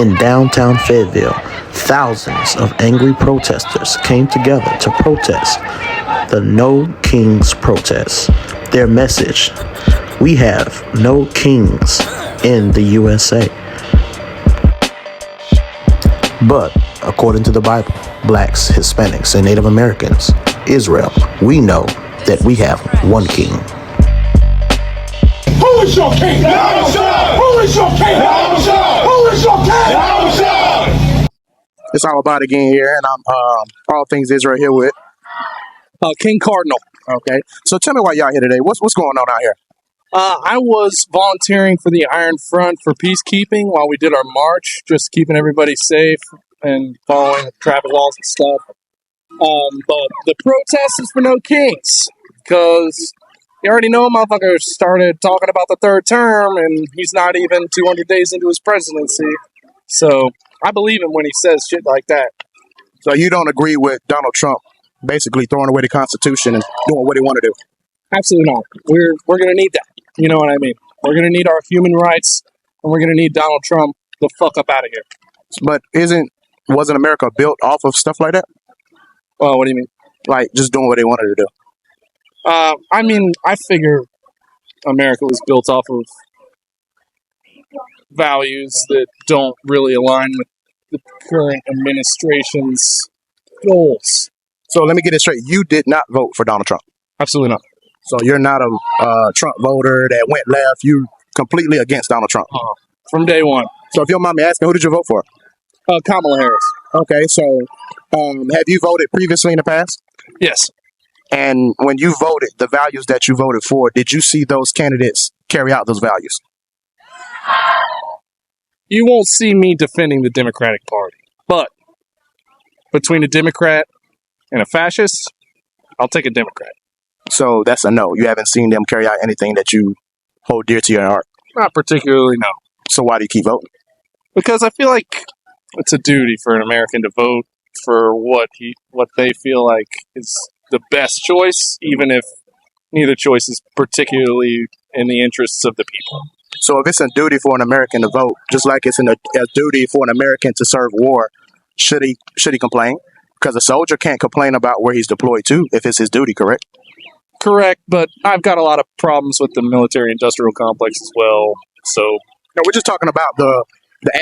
In downtown Fayetteville, thousands of angry protesters came together to protest the No Kings protest. Their message: we have no kings in the USA. But according to the Bible, blacks, Hispanics, and Native Americans, Israel, we know that we have one king. Who is your king? Who is your king? Who is your king? It's all about again here, and I'm all things Israel here with King Cardinal. Okay, so tell me why y'all here today. What's going on out here? I was volunteering for the Iron Front for peacekeeping while we did our march, just keeping everybody safe and following traffic laws and stuff. But the protest is for no kings, because you already know motherfucker started talking about the third term, and he's not even 200 days into his presidency. So I believe him when he says shit like that. So you don't agree with Donald Trump basically throwing away the Constitution and doing what he want to do? Absolutely not. We're going to need that. You know what I mean? We're going to need our human rights, and we're going to need Donald Trump the fuck up out of here. But wasn't America built off of stuff like that? Well, what do you mean? Like just doing what they wanted to do? I mean, I figure America was built off of values that don't really align with the current administration's goals. So let me get it straight. You did not vote for Donald Trump? Absolutely not. So you're not a Trump voter that went left. You completely against Donald Trump? From day one. So if you don't mind me asking, who did you vote for? Kamala Harris. Okay, so have you voted previously in the past? Yes. And when you voted, the values that you voted for, did you see those candidates carry out those values? You won't see me defending the Democratic Party. But between a Democrat and a fascist, I'll take a Democrat. So that's a no. You haven't seen them carry out anything that you hold dear to your heart? Not particularly, no. So why do you keep voting? Because I feel like it's a duty for an American to vote for what they feel like is the best choice, even if neither choice is particularly in the interests of the people. So if it's a duty for an American to vote, just like it's a duty for an American to serve war, should he complain? Because a soldier can't complain about where he's deployed to if it's his duty, correct? Correct, but I've got a lot of problems with the military-industrial complex as well, so... No, we're just talking about the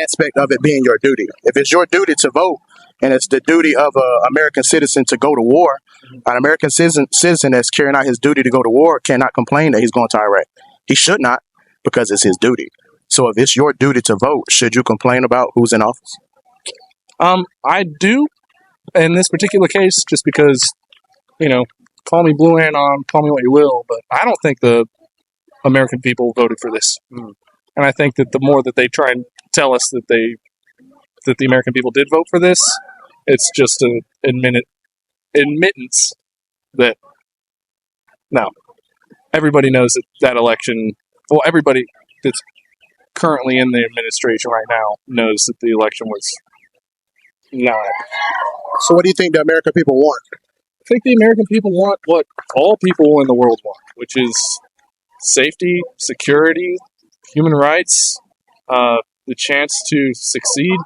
aspect of it being your duty. If it's your duty to vote, and it's the duty of an American citizen to go to war, an American citizen that's carrying out his duty to go to war cannot complain that he's going to Iraq. He should not, because it's his duty. So if it's your duty to vote, should you complain about who's in office? I do, in this particular case, just because, call me Blue Anon, call me what you will, but I don't think the American people voted for this. And I think that the more that they try and tell us that the American people did vote for this, it's just an admittance that, no, everybody knows that election, well, everybody that's currently in the administration right now knows that the election was not. So what do you think the American people want? I think the American people want what all people in the world want, which is safety, security, human rights, the chance to succeed,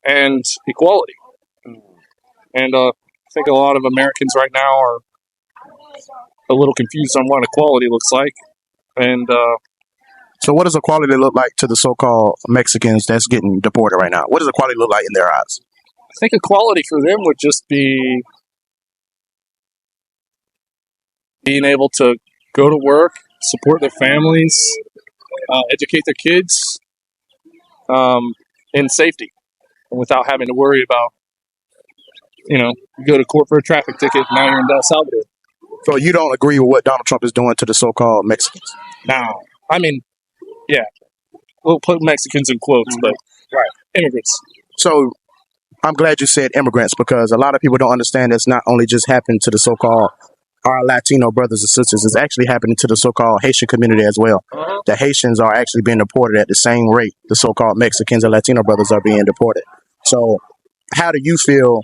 and equality. And I think a lot of Americans right now are a little confused on what equality looks like. And so what does equality look like to the so-called Mexicans that's getting deported right now? What does equality look like in their eyes? I think equality for them would just be being able to go to work, support their families, educate their kids in safety, and without having to worry about, you go to court for a traffic ticket, now you're in El Salvador. So you don't agree with what Donald Trump is doing to the so-called Mexicans? No. I mean, yeah. We'll put Mexicans in quotes, but immigrants. So I'm glad you said immigrants, because a lot of people don't understand it's not only just happened to the so-called our Latino brothers and sisters, it's actually happening to the so-called Haitian community as well. The Haitians are actually being deported at the same rate the so-called Mexicans and Latino brothers are being deported. So how do you feel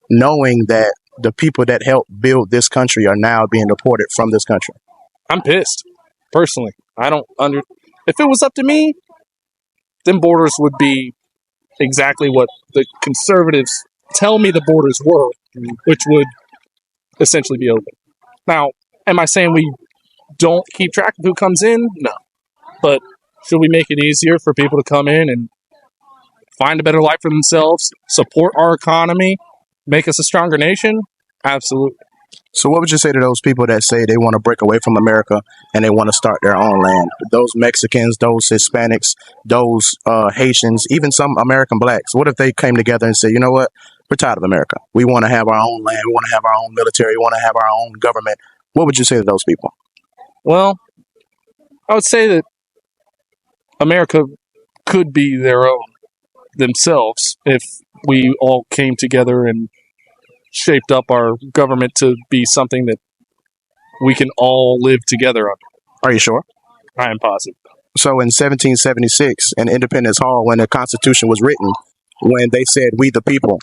knowing that the people that helped build this country are now being deported from this country? I'm pissed, personally. If it was up to me, them borders would be exactly what the conservatives tell me the borders were, which would essentially be open. Now, am I saying we don't keep track of who comes in? No. But should we make it easier for people to come in and find a better life for themselves, support our economy, make us a stronger nation? Absolutely. So what would you say to those people that say they want to break away from America and they want to start their own land? Those Mexicans, those Hispanics, those Haitians, even some American blacks. What if they came together and said, you know what? We're tired of America. We want to have our own land. We want to have our own military. We want to have our own government. What would you say to those people? Well, I would say that America could be their own themselves if we all came together and shaped up our government to be something that we can all live together under. Are you sure? I am positive. So in 1776, in Independence Hall, when the Constitution was written, when they said "we the people,"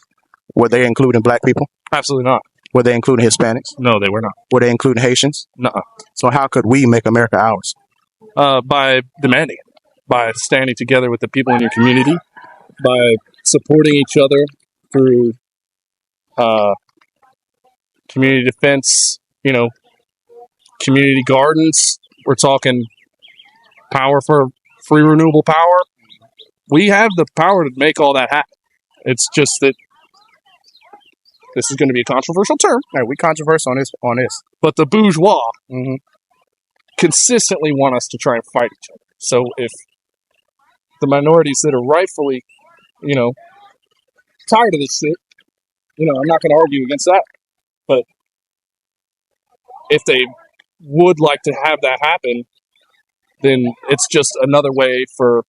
were they including black people? Absolutely not. Were they including Hispanics? No, they were not. Were they including Haitians? Nuh-uh. So how could we make America ours? By demanding it, by standing together with the people in your community, by supporting each other through community defense, community gardens. We're talking power for free renewable power. We have the power to make all that happen. It's just that this is going to be a controversial term. Hey, we controversial on this. But the bourgeois Mm-hmm. consistently want us to try and fight each other. So if the minorities that are rightfully, tired of this shit, I'm not going to argue against that. But if they would like to have that happen, then it's just another way for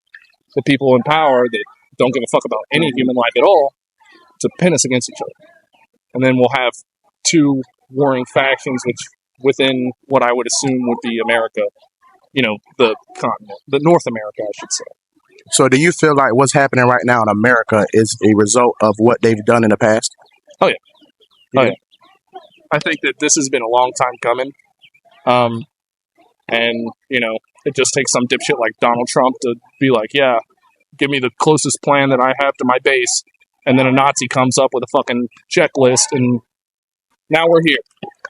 the people in power that don't give a fuck about any human life at all to pin us against each other. And then we'll have two warring factions, which within what I would assume would be America, the continent, the North America, I should say. So do you feel like what's happening right now in America is a result of what they've done in the past? Oh, yeah. I think that this has been a long time coming. And, it just takes some dipshit like Donald Trump to be like, yeah, give me the closest plan that I have to my base. And then a Nazi comes up with a fucking checklist, and now we're here.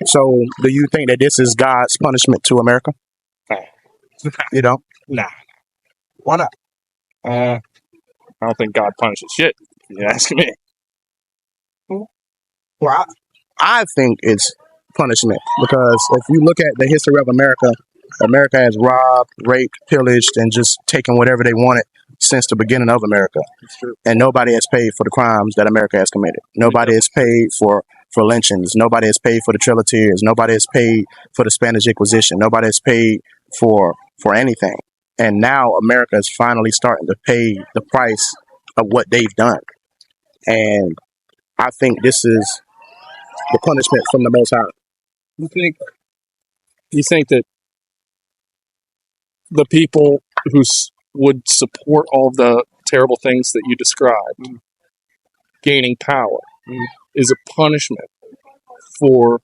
So do you think that this is God's punishment to America? You don't? Nah. Why not? I don't think God punishes shit, if you ask me. Well, I think it's punishment because if you look at the history of America, America has robbed, raped, pillaged, and just taken whatever they wanted since the beginning of America. And nobody has paid for the crimes that America has committed. Nobody has paid for lynchings. Nobody has paid for the Trail of Tears. Nobody has paid for the Spanish Inquisition. Nobody has paid for anything. And now America is finally starting to pay the price of what they've done. And I think this is the punishment from the Most High. You think that the people who would support all of the terrible things that you described, gaining power, is a punishment for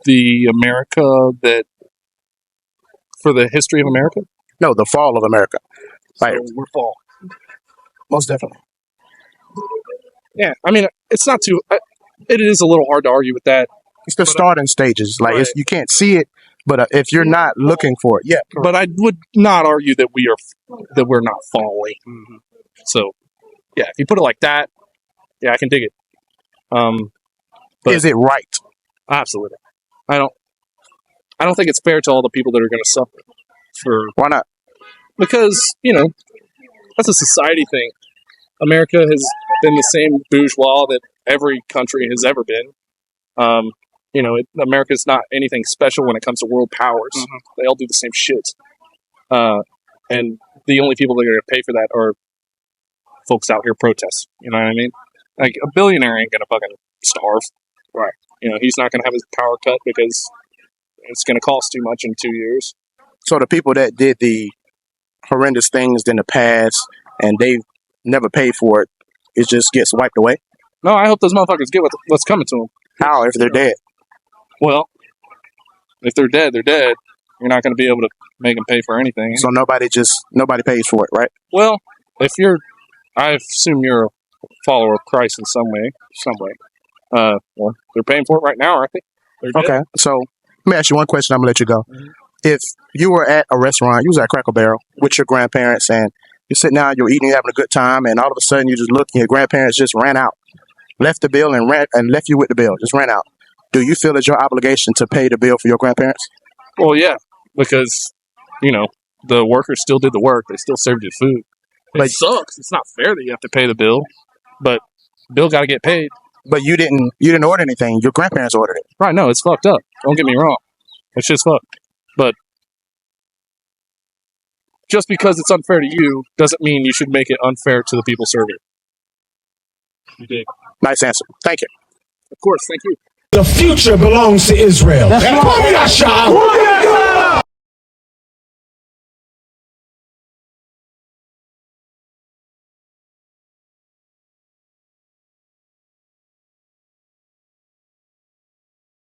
the America for the history of America? No, the fall of America. Right. So we're falling. Most definitely. Yeah, I mean, it's not too. It is a little hard to argue with that. It's the starting stages. Like right. you can't see it, but if you're not looking for it, yeah. But I would not argue that we're not falling. Mm-hmm. So, yeah, if you put it like that, yeah, I can dig it. But is it right? Absolutely. I don't think it's fair to all the people that are going to suffer. Why not? Because that's a society thing. America has been the same bourgeois that every country has ever been. America's not anything special when it comes to world powers. Mm-hmm. They all do the same shit. And the only people that are going to pay for that are folks out here protesting. You know what I mean? Like, a billionaire ain't going to fucking starve. Right. He's not going to have his power cut because it's going to cost too much in 2 years. So the people that did the horrendous things in the past and they never paid for it, it just gets wiped away? No, I hope those motherfuckers get what's coming to them. How if they're dead? Well, if they're dead, they're dead. You're not going to be able to make them pay for anything. So nobody pays for it, right? Well, I assume you're a follower of Christ in some way. Well, they're paying for it right now, aren't they? They're dead. Okay, so let me ask you one question. I'm gonna let you go. Mhm. If you were at a restaurant, you was at Cracker Barrel with your grandparents, and you're sitting down, you're eating, you're having a good time, and all of a sudden you just look, and your grandparents just ran out, left the bill, and left you with the bill, just ran out. Do you feel it's your obligation to pay the bill for your grandparents? Well, yeah, because the workers still did the work. They still served you food. It sucks. It's not fair that you have to pay the bill, but bill got to get paid. But you didn't order anything. Your grandparents ordered it. Right? No, it's fucked up. Don't get me wrong. It's just fucked. But just because it's unfair to you doesn't mean you should make it unfair to the people serving. You dig? Nice answer. Thank you. Of course. Thank you. The future belongs to Israel. That's right.